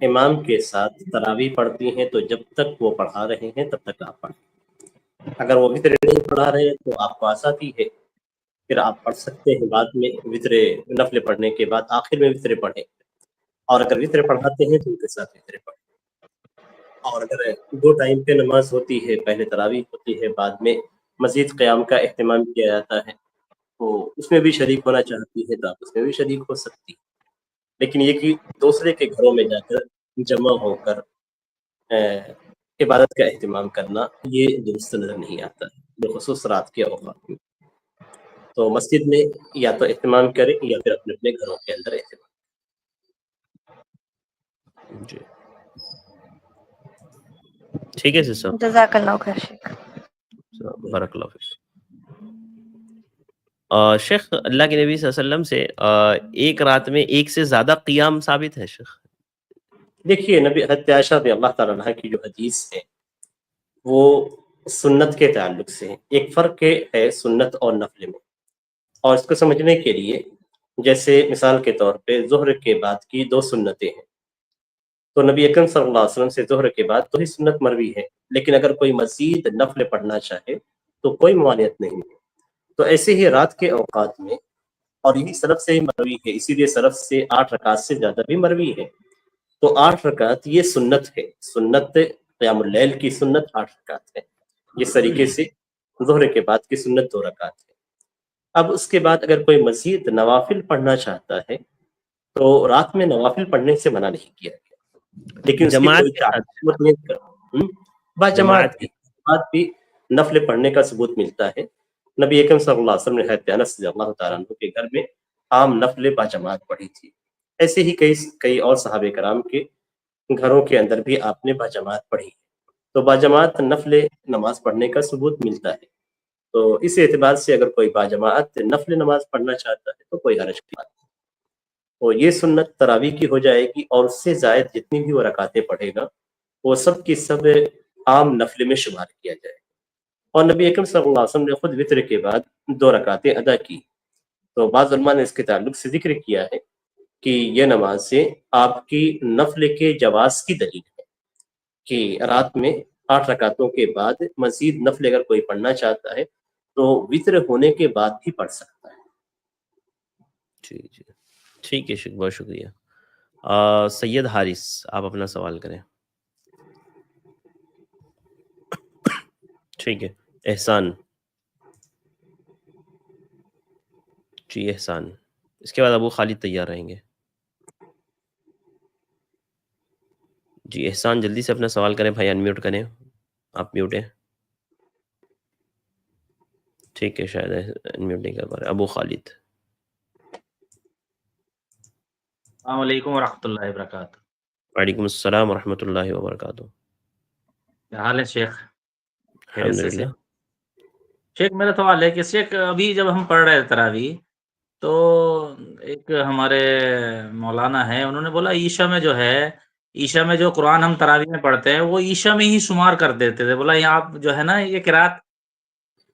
امام کے ساتھ تراویح پڑھتی ہیں تو جب تک وہ پڑھا رہے ہیں تب تک آپ پڑھیں. اگر وہ وطر نہیں پڑھا رہے ہیں تو آپ کو آساتی ہے، پھر آپ پڑھ سکتے ہیں بعد میں وطر نفل پڑھنے کے بعد آخر میں وطر پڑھیں، اور اگر وطر پڑھاتے ہیں تو ان کے ساتھ وطر پڑھیں. اور اگر 2 ٹائم پہ نماز ہوتی ہے، پہلے تراویح ہوتی ہے بعد میں مزید قیام کا اہتمام کیا جاتا ہے، تو اس میں بھی شریک ہونا چاہتی ہے تو آپ اس میں بھی شریک ہو سکتی ہے. لیکن یہ کہ دوسرے کے گھروں میں جا کر جمع ہو کر عبادت کا اہتمام کرنا یہ درست نظر نہیں آتا ہے، بالخصوص رات کے اوقات میں. تو مسجد میں یا تو اہتمام کریں یا پھر اپنے اپنے گھروں کے اندر اہتمام. جی ٹھیک ہے سر، جزاک اللہ خیر شیخ. بارک اللہ فیک. شیخ اللہ کے نبی صلی اللہ علیہ وسلم سے ایک رات میں ایک سے زیادہ قیام ثابت ہے شیخ؟ دیکھیے نبی حضرت عائشہ رضی اللہ تعالیٰ عنہ کی جو حدیث ہے وہ سنت کے تعلق سے ہے. ایک فرق ہے سنت اور نفل میں، اور اس کو سمجھنے کے لیے جیسے مثال کے طور پہ ظہر کے بعد کی 2 سنتیں ہیں، تو نبی اکرم صلی اللہ علیہ وسلم سے ظہر کے بعد 2 ہی سنت مروی ہے، لیکن اگر کوئی مزید نفل پڑھنا چاہے تو کوئی ممانعت نہیں ہے. تو ایسے ہی رات کے اوقات میں، اور یہی سلف سے ہی مروی ہے، اسی لیے سلف سے 8 رکعت سے زیادہ بھی مروی ہے. تو 8 رکعت یہ سنت ہے، سنت قیام اللیل کی سنت 8 رکعت ہے. جس طریقے سے ظہر کے بعد کی سنت 2 رکعت ہے. اب اس کے بعد اگر کوئی مزید نوافل پڑھنا چاہتا ہے تو رات میں نوافل پڑھنے سے منع نہیں کیا گیا، لیکن اس کی جماعت کوئی کے ساتھ تعلق نہیں کر با جماعت بھی نفل پڑھنے کا ثبوت ملتا ہے. نبی اکرم صلی اللہ علیہ وسلم نے حضرت انس رضی اللہ تعالیٰ عنہ کے گھر میں عام نفل با جماعت پڑھی تھی. ایسے ہی کئی اور صحابہ کرام کے گھروں کے اندر بھی آپ نے با جماعت پڑھی. تو با جماعت نفل نماز پڑھنے کا ثبوت ملتا ہے. تو اس اعتبار سے اگر کوئی با جماعت نفل نماز پڑھنا چاہتا ہے تو کوئی حرج کی بات نہیں. تو یہ سنت تراویح کی ہو جائے گی، اور اس سے زائد جتنی بھی وہ رکعتیں پڑھے گا وہ سب کی سب عام نفل میں شمار کیا جائے. اور نبی اکرم صلی اللہ علیہ وسلم نے خود وطر کے بعد 2 رکعتیں ادا کی. تو بعض علماء نے اس کے تعلق سے ذکر کیا ہے کہ یہ نمازیں آپ کی نفل کے جواز کی دلیل ہے، کہ رات میں 8 رکعتوں کے بعد مزید نفل اگر کوئی پڑھنا چاہتا ہے تو وطر ہونے کے بعد بھی پڑھ سکتا ہے. جی ٹھیک ہے شیخ، بہت شکریہ. سید حارث آپ اپنا سوال کریں. ٹھیک ہے احسان. جی احسان، اس کے بعد ابو خالد تیار رہیں گے. جی احسان جلدی سے اپنا سوال کریں بھائی، انمیوٹ کریں. آپ میوٹ ہیں. ٹھیک ہے شاید انمیوٹ نہیں کر پا رہے. ابو خالد. السلام علیکم ورحمۃ اللہ وبرکاتہ. وعلیکم السلام ورحمۃ اللہ وبرکاتہ. کیا حال ہے شیخ؟ الحمد للہ. شیخ میرا سوال ہے کہ شیخ ابھی جب ہم پڑھ رہے تراویح تو ایک ہمارے مولانا ہے، انہوں نے بولا عیشا میں جو ہے، عیشا میں جو قرآن ہم تراویح میں پڑھتے ہیں وہ عیشا میں ہی شمار کر دیتے تھے. بولا یہاں آپ جو ہے نا یہ قرات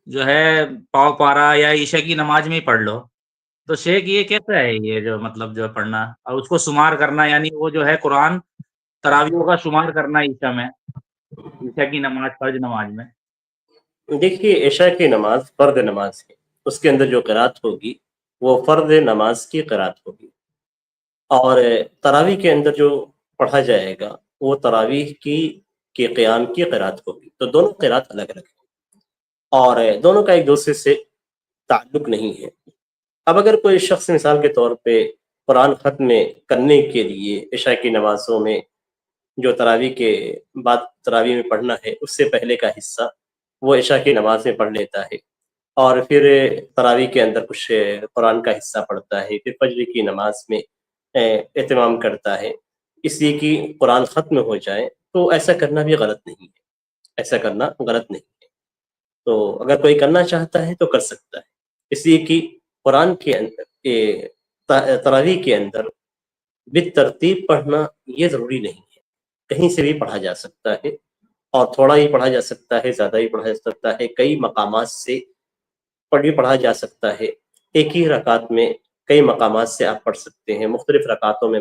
جو ہے پاؤ پارا یا عیشا کی نماز میں ہی پڑھ لو. تو شیخ یہ کیسا ہے یہ جو مطلب جو پڑھنا اور اس کو شمار کرنا، یعنی وہ جو ہے قرآن تراویحوں کا شمار کرنا عیشا میں، عیشا کی نماز فرض نماز میں؟ دیکھیے عشاء کی نماز فرض نماز ہے، اس کے اندر جو قرات ہوگی وہ فرض نماز کی قرات ہوگی، اور تراویح کے اندر جو پڑھا جائے گا وہ تراویح کی قیام کی قرات ہوگی. تو دونوں قرات الگ الگ ہیں اور دونوں کا ایک دوسرے سے تعلق نہیں ہے. اب اگر کوئی شخص مثال کے طور پہ قرآن ختم کرنے کے لیے عشاء کی نمازوں میں جو تراویح کے بعد تراویح میں پڑھنا ہے اس سے پہلے کا حصہ وہ عشاء کی نماز میں پڑھ لیتا ہے، اور پھر تراویح کے اندر کچھ قرآن کا حصہ پڑھتا ہے، پھر فجر کی نماز میں اہتمام کرتا ہے اس لیے کہ قرآن ختم ہو جائے، تو ایسا کرنا بھی غلط نہیں ہے. ایسا کرنا غلط نہیں ہے. تو اگر کوئی کرنا چاہتا ہے تو کر سکتا ہے، اس لیے کہ قرآن کے اندر تراویح کے اندر بالترتیب پڑھنا یہ ضروری نہیں ہے. کہیں سے بھی پڑھا جا سکتا ہے، اور تھوڑا ہی پڑھا جا سکتا ہے، زیادہ ہی پڑھا جا سکتا ہے، کئی مقامات سے پڑھا جا سکتا ہے. ایک ہی رکعت میں کئی مقامات سے آپ پڑھ سکتے ہیں، مختلف رکعتوں میں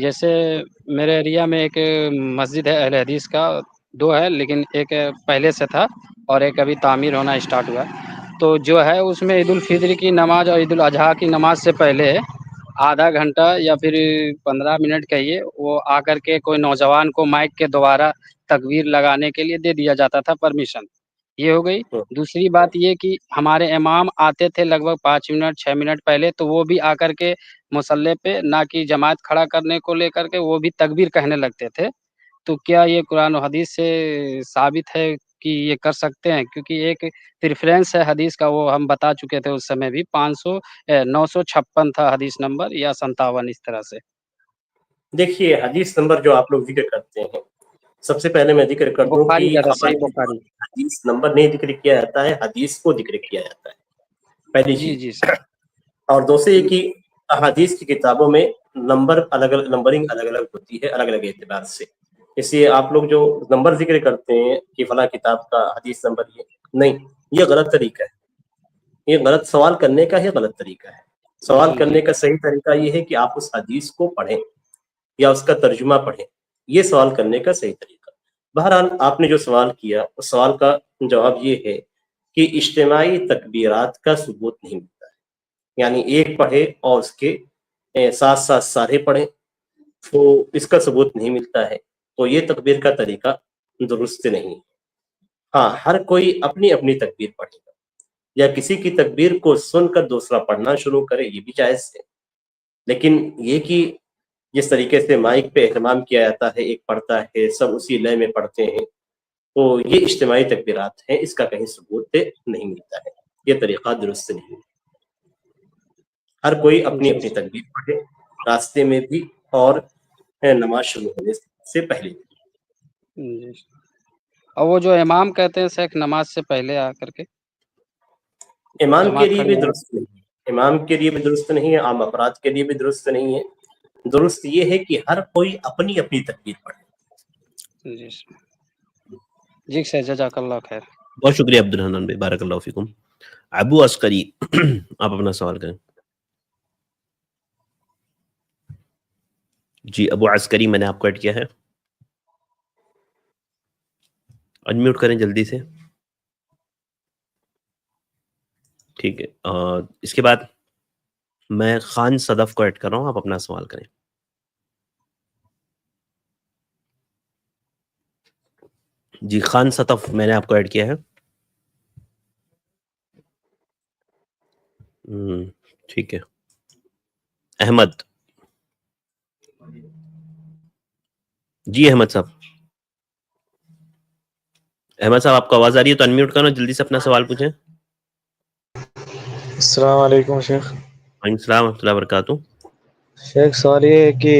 جیسے میرے ایریا میں ایک مسجد ہے اہل حدیث کا، 2 ہے، لیکن ایک پہلے سے تھا اور ایک ابھی تعمیر ہونا اسٹارٹ ہوا ہے۔ تو جو ہے اس میں عید الفطر کی نماز اور عید الاضحیٰ کی نماز سے پہلے آدھا گھنٹہ یا پھر 15 منٹ کہیے، وہ آ کر کے کوئی نوجوان کو مائک کے دوبارہ تکبیر لگانے کے لیے دے دیا جاتا تھا پرمیشن، یہ ہو گئی۔ دوسری بات یہ کہ ہمارے امام آتے تھے لگ بھگ 5 منٹ 6 منٹ پہلے، تو وہ بھی آ کر کے مصلی پہ نہ کہ جماعت کھڑا کرنے کو لے کر کے وہ بھی تکبیر کہنے لگتے تھے۔ تو کیا یہ قرآن و حدیث سے ثابت ہے کہ یہ کر سکتے ہیں؟ کیونکہ ایک پریفرنس ہے حدیث کا، وہ ہم بتا چکے تھے اس سمے بھی، 956 تھا حدیث نمبر یا 57 اس طرح سے۔ دیکھیے حدیث نمبر جو آپ لوگ ذکر کرتے ہیں، سب سے پہلے میں ذکر کر دوں بخاری کہ کا تھا، صحیح ہمارے بخاری۔ حدیث نمبر نہیں ذکر کیا جاتا ہے، حدیث کو ذکر کیا جاتا ہے، پہلی جی چیز۔ جی سر۔ اور دوسرے یہ کہ حدیث کی کتابوں میں نمبرنگ الگ الگ ہوتی ہے، الگ الگ اعتبار سے، اس لیے آپ لوگ جو نمبر ذکر کرتے ہیں کہ فلاں کتاب کا حدیث نمبر یہ نہیں، یہ غلط طریقہ ہے، یہ غلط سوال کرنے کا ہی غلط طریقہ ہے۔ سوال جی کرنے کا صحیح طریقہ یہ ہے کہ آپ اس حدیث کو پڑھیں یا اس کا ترجمہ پڑھیں، یہ سوال کرنے کا صحیح طریقہ۔ بہرحال آپ نے جو سوال کیا اس سوال کا جواب یہ ہے کہ اجتماعی تکبیرات کا ثبوت نہیں ملتا ہے، یعنی ایک پڑھے اور اس کے ساتھ ساتھ سارے پڑھیں، تو اس کا ثبوت نہیں ملتا ہے، تو یہ تکبیر کا طریقہ درست نہیں ہے۔ ہاں، ہر کوئی اپنی اپنی تکبیر پڑھے گا، یا کسی کی تکبیر کو سن کر دوسرا پڑھنا شروع کرے، یہ بھی جائز ہے، لیکن یہ کہ جس طریقے سے مائک پہ اہتمام کیا جاتا ہے، ایک پڑھتا ہے سب اسی لے میں پڑھتے ہیں، تو یہ اجتماعی تکبیرات ہیں، اس کا کہیں ثبوت نہیں ملتا ہے، یہ طریقہ درست نہیں ہے۔ ہر کوئی اپنی اپنی تکبیر پڑھے، راستے میں بھی اور نماز شروع ہونے سے پہلے بھی۔ جی۔ اور وہ جو امام کہتے ہیں شیخ نماز سے پہلے آ کر کے امام کے جماعت لیے کھڑی بھی ہو، درست نہیں ہے، امام کے لیے بھی درست نہیں ہے، عام افراد کے لیے بھی درست نہیں ہے۔ درست یہ ہے کہ ہر کوئی اپنی اپنی تکبیر پڑھے۔ جی جی سر، جزاک اللہ خیر۔ بہت شکریہ عبد الرحمن بھائی، بارک اللہ فیکم۔ ابو عسکری آپ اپنا سوال کریں۔ جی ابو عسکری، میں نے آپ کو ایڈ کیا ہے، انمیوٹ کریں جلدی سے۔ ٹھیک ہے، اس کے بعد میں خان صدف کو ایڈ کر رہا ہوں، آپ اپنا سوال کریں۔ جی خان صدف، میں نے آپ کو ایڈ کیا ہے۔ ٹھیک ہے، احمد، جی احمد صاحب، احمد صاحب آپ کو آواز آ رہی ہے تو انمیوٹ کرنا، جلدی سے اپنا سوال پوچھیں۔ السلام علیکم شیخ۔ وعلیکم السلام ورحمۃ اللہ وبرکاتہ۔ شیخ سوال یہ ہے کہ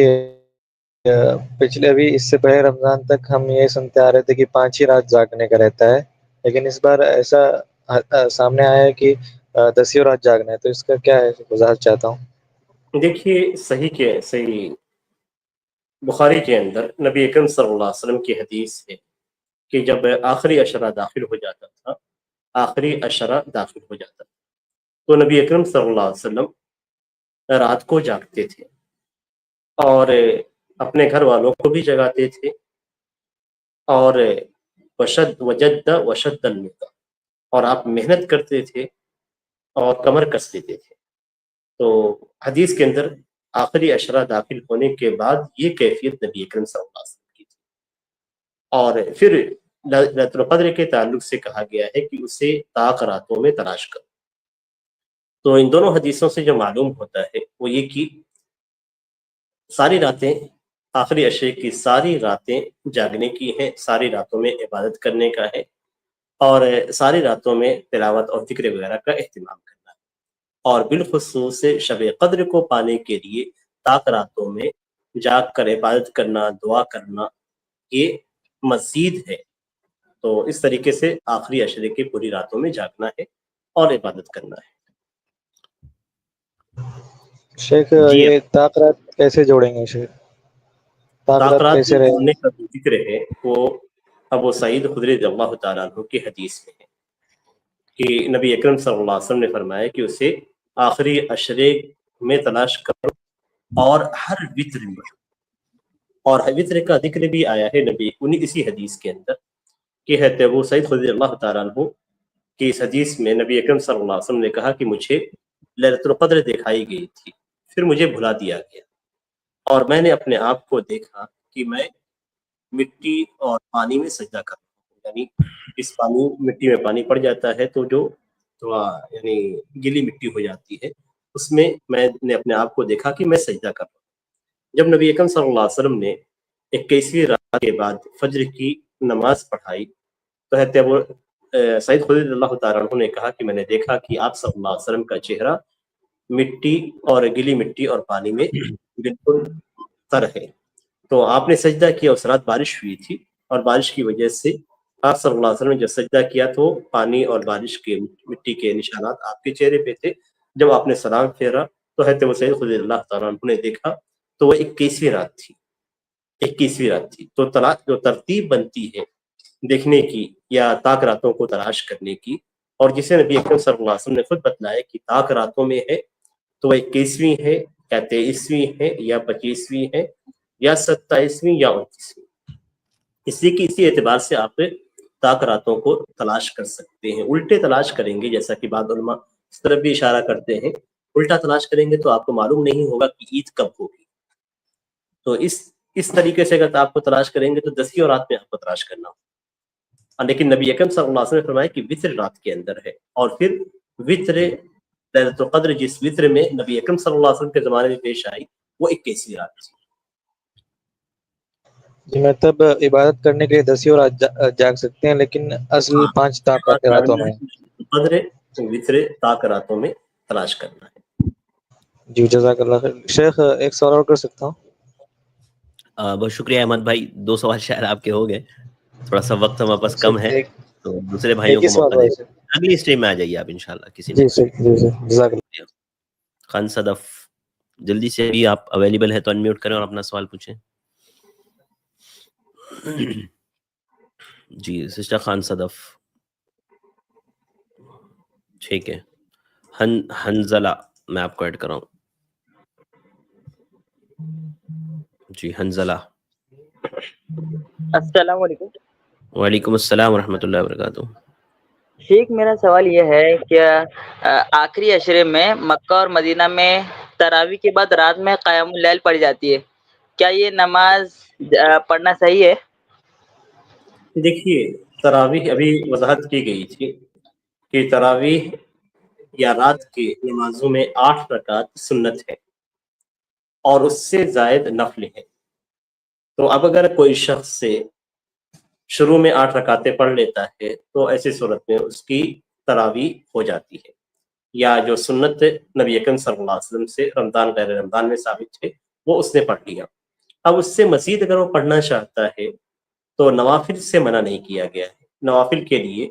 پچھلے ابھی اس سے پہلے رمضان تک ہم یہ سنتے آ رہے تھے کہ 5 ہی رات جاگنے کا رہتا ہے، لیکن اس بار ایسا سامنے آیا ہے کہ 10 رات جاگنا ہے، تو اس کا کیا ہے، وضاحت چاہتا ہوں۔ دیکھیے صحیح بخاری کے اندر نبی اکرم صلی اللہ علیہ وسلم کی حدیث ہے کہ جب آخری عشرہ داخل ہو جاتا تھا تو نبی اکرم صلی اللہ علیہ وسلم رات کو جاگتے تھے اور اپنے گھر والوں کو بھی جگاتے تھے، اور وجد المتا، اور آپ محنت کرتے تھے اور کمر کس لیتے تھے۔ تو حدیث کے اندر آخری عشرہ داخل ہونے کے بعد یہ کیفیت نبی اکرم صلی اللہ علیہ وسلم کی تھی، اور پھر لیلۃ القدر کے تعلق سے کہا گیا ہے کہ اسے طاق راتوں میں تلاش کرو۔ تو ان دونوں حدیثوں سے جو معلوم ہوتا ہے وہ یہ کہ ساری راتیں، آخری عشرے کی ساری راتیں جاگنے کی ہیں، ساری راتوں میں عبادت کرنے کا ہے، اور ساری راتوں میں تلاوت اور ذکر وغیرہ کا اہتمام کرنا ہے، اور بالخصوص شب قدر کو پانے کے لیے طاق راتوں میں جاگ کر عبادت کرنا، دعا کرنا، یہ مزید ہے۔ تو اس طریقے سے آخری عشرے کی پوری راتوں میں جاگنا ہے اور عبادت کرنا ہے۔ شیخ جی یہ طاق رات کیسے جوڑیں گے شیخ؟ طاق طاق رات رات کیسے رہے جوڑنے گا؟ کا جو ذکر ہے وہ ابو سعید خدری رضی اللہ تعالیٰ عنہ کی حدیث میں ہے کہ نبی اکرم صلی اللہ علیہ وسلم نے فرمایا کہ اسے آخری عشرے میں تلاش کرو، اور ہر وتر میں اور وطر کا ذکر بھی آیا ہے نبی انہیں اسی حدیث کے اندر کہ ہے ابو سعید خدری اللہ تعالیٰ عنہ کہ اس حدیث میں نبی اکرم صلی اللہ علیہ وسلم نے کہا کہ مجھے لیلۃ القدر دکھائی گئی تھی، پھر مجھے بھلا دیا گیا اور میں نے اپنے آپ کو دیکھا کہ میں مٹی اور پانی میں سجدہ کر رہا ہوں، یعنی اس پانی مٹی میں پانی پڑ جاتا ہے تو جو یعنی گلی مٹی ہو جاتی ہے اس میں نے اپنے آپ کو دیکھا کہ میں سجدہ کر رہا ہوں۔ جب نبی اکرم صلی اللہ علیہ وسلم نے 21ویں رات کے بعد فجر کی نماز پڑھائی تو ابو سعید خدری اللہ تعالیٰ عنہ نے کہا کہ میں نے دیکھا کہ آپ صلی اللہ علیہ وسلم کا چہرہ مٹی اور گلی مٹی اور پانی میں بالکل تر ہے۔ تو آپ نے سجدہ کیا، اس رات بارش ہوئی تھی اور بارش کی وجہ سے آپ صلی اللہ علیہ وسلم نے جب سجدہ کیا تو پانی اور بارش کے مٹی کے نشانات آپ کے چہرے پہ تھے۔ جب آپ نے سلام پھیرا تو ابو سعید خدری اللہ تعالیٰ عنہ نے دیکھا تو وہ 21ویں رات تھی، 21ویں رات تھی۔ تو جو ترتیب بنتی ہے دیکھنے کی یا تاک راتوں کو تلاش کرنے کی، اور جسے نبی اکرم صلی اللہ علیہ وسلم نے خود بتلایا کہ تاک راتوں میں ہے تو وہ 21ویں ہے یا 23ویں ہے یا 25ویں ہے یا 27ویں یا 29ویں، اسی اعتبار سے آپ تاک راتوں کو تلاش کر سکتے ہیں۔ الٹے تلاش کریں گے جیسا کہ بعض علماء اس طرف بھی اشارہ کرتے ہیں، الٹا تلاش کریں گے تو آپ کو معلوم نہیں ہوگا کہ عید کب ہوگی۔ تو اس طریقے سے اگر آپ کو تلاش کریں گے تو 10 رات میں آپ کو تلاش کرنا ہوگا، لیکن نبی اکرم صلی اللہ علیہ وسلم نے فرمایا کہ وطر رات کے اندر ہے، اور پھر وطر لیلۃ القدر جس وطر میں نبی اکرم صلی اللہ علیہ وسلم کے زمانے میں پیش آئی وہ 21ویں رات تھی۔ جی مطلب عبادت کرنے کے لیے 10 رات جاگ سکتے ہیں، لیکن اصل 5 تاک راتوں میں قدر وطر تاک راتوں میں تلاش کرنا ہے۔ جی جزاک اللہ خیر۔ شیخ ایک سوال اور کر سکتا ہوں؟ بہت شکریہ احمد بھائی، 2 سوال شاید آپ کے ہو گئے، تھوڑا سا وقت ہمارے پاس کم ہے تو دوسرے بھائیوں کو موقع دیں، اگلی اسٹریم میں آ جائیے آپ انشاءاللہ کسی نے۔ جزاک اللہ۔ خان صدف جلدی سے بھی آپ اویلیبل ہے تو انمیوٹ کریں اور اپنا سوال پوچھیں۔ جی سسٹر خان صدف، ٹھیک ہے۔ حنزلہ میں آپ کو ایڈ کر رہا ہوں۔ جی حنزلہ۔ السلام علیکم۔ وعلیکم السلام ورحمۃ اللہ وبرکاتہ۔ شیخ میرا سوال یہ ہے کہ آخری عشرے میں مکہ اور مدینہ میں تراویح کے بعد رات میں قیام اللیل پڑھی جاتی ہے، کیا یہ نماز پڑھنا صحیح ہے؟ دیکھیے تراویح ابھی وضاحت کی گئی تھی کہ تراویح یا رات کی نمازوں میں 8 رکعت سنت ہے اور اس سے زائد نفل ہے۔ تو اب اگر کوئی شخص سے شروع میں 8 رکعتیں پڑھ لیتا ہے تو ایسی صورت میں اس کی تراویح ہو جاتی ہے، یا جو سنت نبی اکرم صلی اللہ علیہ وسلم سے رمضان غیر رمضان میں ثابت ہے وہ اس نے پڑھ لیا۔ اب اس سے مزید اگر وہ پڑھنا چاہتا ہے تو نوافل سے منع نہیں کیا گیا ہے۔ نوافل کے لیے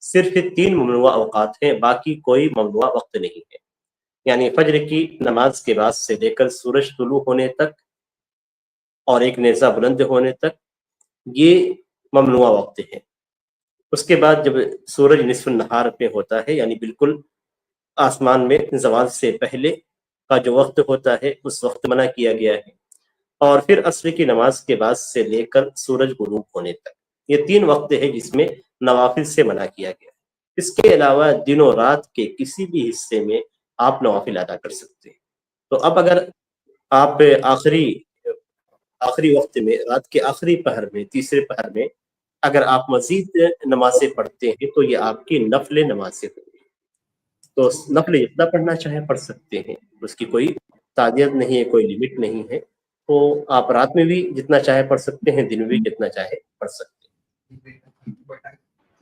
صرف 3 ممنوع اوقات ہیں، باقی کوئی ممنوع وقت نہیں ہے، یعنی فجر کی نماز کے بعد سے لے کر سورج طلوع ہونے تک اور ایک نیزہ بلند ہونے تک یہ ممنوع وقت ہے۔ اس کے بعد جب سورج نصف النہار پہ ہوتا ہے، یعنی بالکل آسمان میں زوال سے پہلے کا جو وقت ہوتا ہے اس وقت منع کیا گیا ہے، اور پھر عصر کی نماز کے بعد سے لے کر سورج غروب ہونے تک یہ 3 وقت ہے جس میں نوافل سے منع کیا گیا ہے۔ اس کے علاوہ دن و رات کے کسی بھی حصے میں آپ نوافل ادا کر سکتے ہیں۔ تو اب اگر آپ آخری وقت میں رات کے آخری پہر میں تیسرے پہر میں اگر آپ مزید نمازیں پڑھتے ہیں تو یہ آپ کی نفل نمازیں ہوں گی۔ تو نفل جتنا پڑھنا چاہے پڑھ سکتے ہیں، اس کی کوئی تعداد نہیں ہے، کوئی لمٹ نہیں ہے۔ تو آپ رات میں بھی جتنا چاہے پڑھ سکتے ہیں، دن میں بھی جتنا چاہے پڑھ سکتے ہیں۔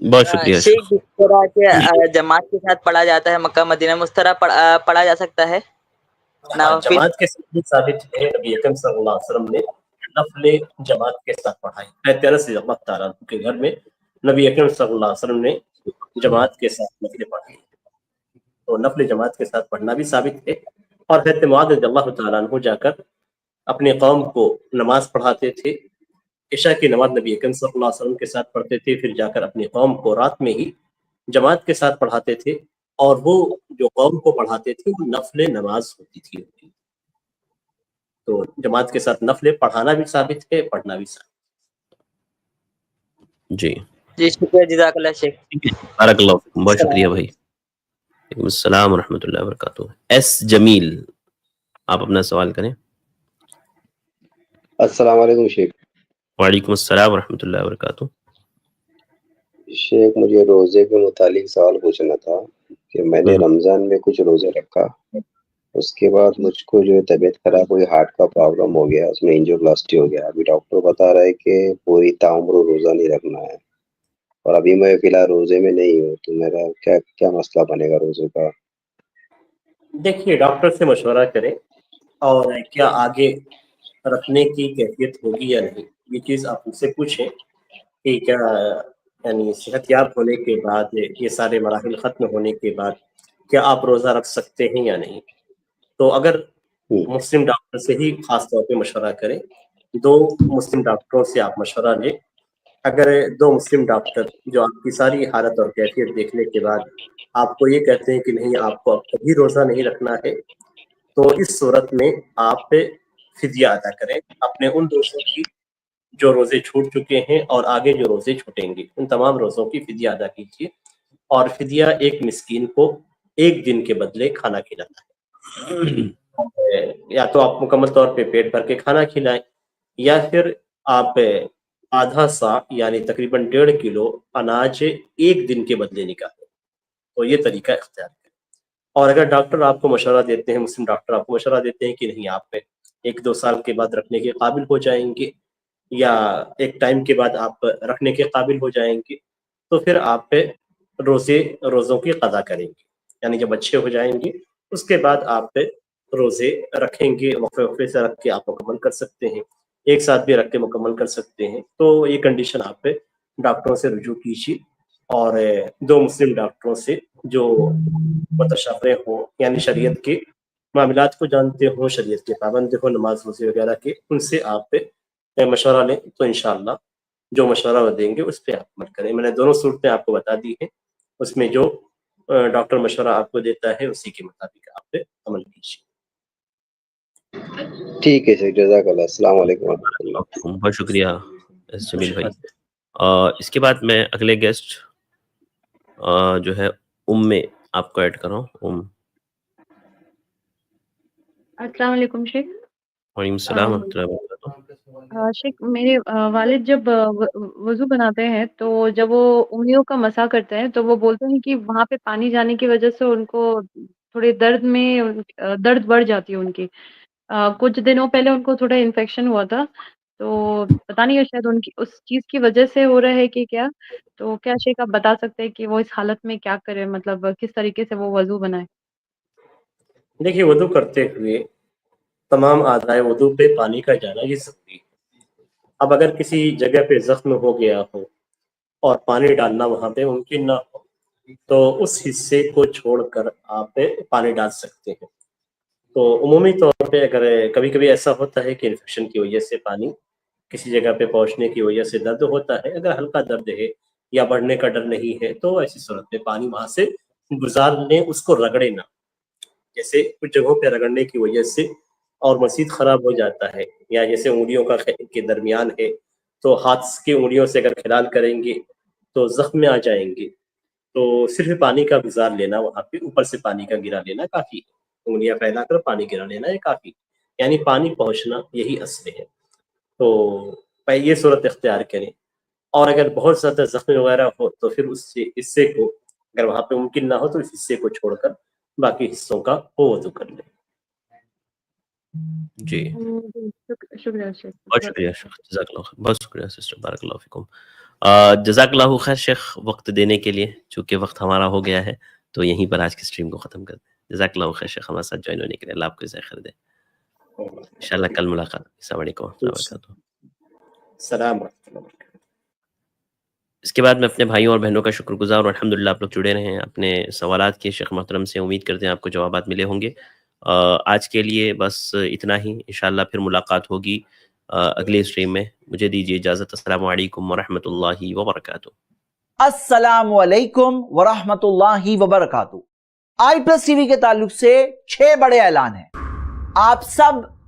بہت شکریہ شیخ جس طرح کے جماعت کے ساتھ پڑھا جاتا ہے مکہ مدینہ میں اس طرح پڑھا جا سکتا ہے نوافل؟ جماعت کے ساتھ بھی ثابت ہے، نبی اکرم صلی اللہ علیہ وسلم نے نفل جماعت کے ساتھ پڑھائی۔ انس رضی اللہ تعالیٰ عنہ کے گھر میں نبی اکرم صلی اللہ علیہ وسلم نے جماعت کے ساتھ نفل پڑھائی، تو نفل جماعت کے ساتھ پڑھنا بھی ثابت ہے۔ اور حضرت معاذ رضی اللہ تعالیٰ عنہ جا کر اپنے قوم کو نماز پڑھاتے تھے، عشاء کی نماز نبی اکرم صلی اللہ علیہ وسلم کے ساتھ پڑھتے تھے، پھر جا کر اپنی قوم کو رات میں ہی جماعت کے ساتھ پڑھاتے تھے، اور وہ جو قوم کو پڑھاتے تھے وہ نفل نماز ہوتی تھی۔ تو جماعت کے ساتھ نفل پڑھانا بھی ثابت ہے، پڑھنا بھی ثابت جی جی شکریہ، جزاک اللہ شیخ۔ بارک اللہ فیکم، بہت شکریہ بھائی۔ وعلیکم السلام ورحمۃ اللہ وبرکاتہ۔ ایس جمیل، آپ اپنا سوال کریں۔ السلام علیکم شیخ۔ وعلیکم السلام ورحمۃ اللہ وبرکاتہ۔ شیخ مجھے روزے کے متعلق سوال پوچھنا تھا کہ میں نے رمضان میں کچھ روزے رکھا، اس کے بعد مجھ کو جو طبیعت خراب ہوئی، ہارٹ کا پرابلم ہو گیا، اس میں انجیوپلاسٹی ہو گیا۔ ابھی ڈاکٹر بتا رہا ہے کہ پوری تعمر روزہ نہیں رکھنا ہے، اور ابھی میں فی الحال روزے میں نہیں ہوں، تو میرا کیا مسئلہ بنے گا روزے کا؟ دیکھیے ڈاکٹر سے مشورہ کریں، اور کیا آگے رکھنے کی کیفیت ہوگی یا نہیں، یہ چیز آپ ان سے پوچھیں کہ کیا یعنی صحت یاب ہونے کے بعد، یہ سارے مراحل ختم ہونے کے بعد کیا آپ روزہ رکھ سکتے ہیں یا نہیں۔ تو اگر مسلم ڈاکٹر سے ہی خاص طور پہ مشورہ کریں، 2 مسلم ڈاکٹروں سے آپ مشورہ لیں۔ اگر 2 مسلم ڈاکٹر جو آپ کی ساری حالت اور کیفیت دیکھنے کے بعد آپ کو یہ کہتے ہیں کہ نہیں آپ کو اب کبھی روزہ نہیں رکھنا ہے، تو اس صورت میں آپ فدیہ ادا کریں اپنے ان روزوں کی جو روزے چھوٹ چکے ہیں، اور آگے جو روزے چھوٹیں گے ان تمام روزوں کی فدیہ ادا کیجیے۔ اور فدیہ ایک مسکین کو 1 دن کے بدلے کھانا کھلانا ہے۔ یا تو آپ مکمل طور پہ پیٹ بھر کے کھانا کھلائیں، یا پھر آپ آدھا سا یعنی تقریباً 1.5 کلو اناج 1 دن کے بدلے نکالیں۔ تو یہ طریقہ اختیار کریں۔ اور اگر ڈاکٹر آپ کو مشورہ دیتے ہیں، مسلم ڈاکٹر آپ کو مشورہ دیتے ہیں کہ نہیں آپ 1-2 سال کے بعد رکھنے کے قابل ہو جائیں گے، یا ایک ٹائم کے بعد آپ رکھنے کے قابل ہو جائیں گے، تو پھر آپ روزوں کی قضا کریں گے، یعنی جب اچھے ہو جائیں گے اس کے بعد آپ روزے رکھیں گے، وقفے وقفے سے رکھ کے آپ مکمل کر سکتے ہیں، ایک ساتھ بھی رکھ کے مکمل کر سکتے ہیں۔ تو یہ کنڈیشن آپ ڈاکٹروں سے رجوع کیجیے، اور 2 مسلم ڈاکٹروں سے جو متشابہ ہوں، یعنی شریعت کے معاملات کو جانتے ہوں، شریعت کے پابند ہوں، نماز روزے وغیرہ کے، ان سے آپ مشورہ لیں، تو انشاءاللہ جو مشورہ وہ دیں گے اس پہ آپ عمل کریں۔ میں نے دونوں صورتیں آپ کو بتا دی ہیں، اس میں جو ڈاکٹر مشورہ آپ کو دیتا ہے اسی کے مطابق آپ عمل کیجیے۔ ٹھیک ہے شیخ، جزاک اللہ۔ السلام علیکم ورحمۃ اللہ۔ بہت شکریہ ایس جمیل بھائی۔ اس کے بعد میں اگلے گیسٹ جو ہے آپ کو ایڈ کر رہا ہوں۔ السلام علیکم شیخ۔ وعلیکم السلام ورحمۃ اللہ وبرکاتہ۔ شیخ میرے والد جب وضو بناتے ہیں تو جب وہ انگلیوں کا مسح کرتے ہیں تو وہ بولتے ہیں کہ وہاں پہ پانی جانے کی وجہ سے ان کو تھوڑے درد بڑھ جاتی ہے ان کی۔ کچھ دنوں پہلے ان کو تھوڑا انفیکشن ہوا تھا، تو پتہ نہیں ہے شاید ان کی اس چیز کی وجہ سے ہو رہا ہے کہ کیا، تو کیا شیخ آپ بتا سکتے ہیں کہ وہ اس حالت میں کیا کرے، مطلب کس طریقے سے وہ وضو بنائے؟ دیکھیے وضو کرتے ہوئے تمام اعضائے وضو پہ پانی کا جانا یہ ضروری ہے۔ اب اگر کسی جگہ پہ زخم ہو گیا ہو اور پانی ڈالنا وہاں پہ ممکن نہ ہو، تو اس حصے کو چھوڑ کر آپ پانی ڈال سکتے ہیں۔ تو عمومی طور پہ اگر کبھی کبھی ایسا ہوتا ہے کہ انفیکشن کی وجہ سے پانی کسی جگہ پہ پہنچنے کی وجہ سے درد ہوتا ہے، اگر ہلکا درد ہے یا بڑھنے کا ڈر نہیں ہے تو ایسی صورت میں پانی وہاں سے گزار لیں، اس کو رگڑے نہ۔ جیسے کچھ جگہوں پہ رگڑنے کی وجہ سے اور مزید خراب ہو جاتا ہے، یا جیسے انگلیوں کے درمیان ہے تو ہاتھ کی انگلیوں سے اگر کھلال کریں گے تو زخم میں آ جائیں گے، تو صرف پانی کا گزار لینا، وہاں پہ اوپر سے پانی کا گرا لینا کافی ہے، انگلیاں پھیلا کر پانی گرا لینا یہ کافی، یعنی پانی پہنچنا یہی اصل ہے۔ تو یہ صورت اختیار کریں، اور اگر بہت زیادہ زخم وغیرہ ہو تو پھر اس حصے کو اگر وہاں پہ ممکن نہ ہو تو اس حصے کو چھوڑ کر باقی حصوں کا وہ وضو کر لیں۔ جی شکریہ شیخ، بہت شکریہ شیخ، جزاک اللہ خیر، بہت شکریہ سسٹر، بارک اللہ فیکم۔ جزاک اللہ خیر شیخ وقت دینے کے لیے، چونکہ وقت ہمارا ہو گیا ہے تو یہیں پر آج کی اسٹریم کو ختم کرتے ہیں۔ جزاک اللہ خیر شیخ ہمارے ساتھ جوائن ہونے کے لیے، اللہ آپ کو جزائے خیر دے۔ انشاءاللہ کل ملاقات۔ السلام علیکم ورحمۃ اللہ وبرکاتہ۔ السلام علیکم۔ اس کے بعد میں اپنے بھائیوں اور بہنوں کا شکر گزار، اور الحمدللہ آپ لوگ جڑے رہے ہیں، اپنے سوالات کے شیخ محترم سے امید کرتے ہیں آپ کو جوابات ملے ہوں گے۔ آج کے لیے بس اتنا ہی، انشاءاللہ پھر ملاقات ہوگی اگلے اسٹریم میں۔ مجھے دیجیے اجازت، السلام علیکم ورحمۃ اللہ وبرکاتہ۔ السلام علیکم ورحمۃ اللہ وبرکاتہ۔ آئی پلس ٹی وی کے تعلق سے 6 بڑے اعلان ہیں۔ آپ سب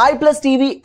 iPlus TV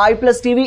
iPlus TV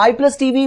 iPlus TV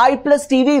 iPlus TV